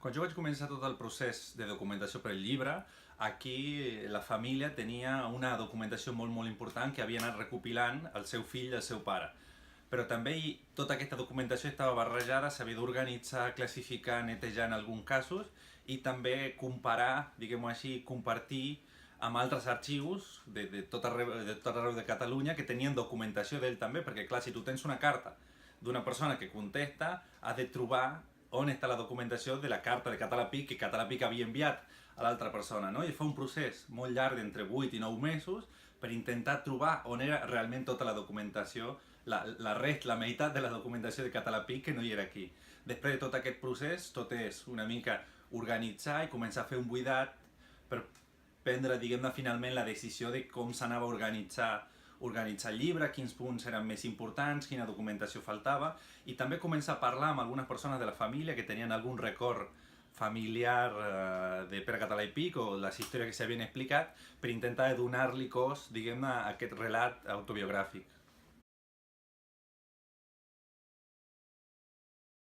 Quan jo vaig començar tot el procés de documentació per al llibre, aquí la família tenia una documentació molt important que havia anat recopilant el seu fill i el seu pare. Però també tota aquesta documentació estava barrejada, s'havia d'organitzar, classificar, netejar en alguns casos i també comparar, diguem-ho així, compartir amb altres arxius de tot arreu de Catalunya que tenien documentació d'ell també, perquè clar, si tu tens una carta d'una persona que contesta, has de trobar on està la documentació de la carta de Catalapí que Catalapí havia enviat a l'altra persona, no? I fa un procés molt llarg d'entre 8 i 9 mesos per intentar trobar on era realment tota la documentació, la meitat de la documentació de Catalapí que no hi era aquí. Després de tot aquest procés, tot és una mica organitzar i començar a fer un buidat per prendre, diguem-ne, finalment la decisió de com s'anava a organitzar el llibre, quins punts eren més importants, quina documentació faltava, i també començar a parlar amb algunes persones de la família que tenien algun record familiar de Pere Català i Pic o les històries que s'havien explicat per intentar donar-li cos, diguem-ne, a aquest relat autobiogràfic.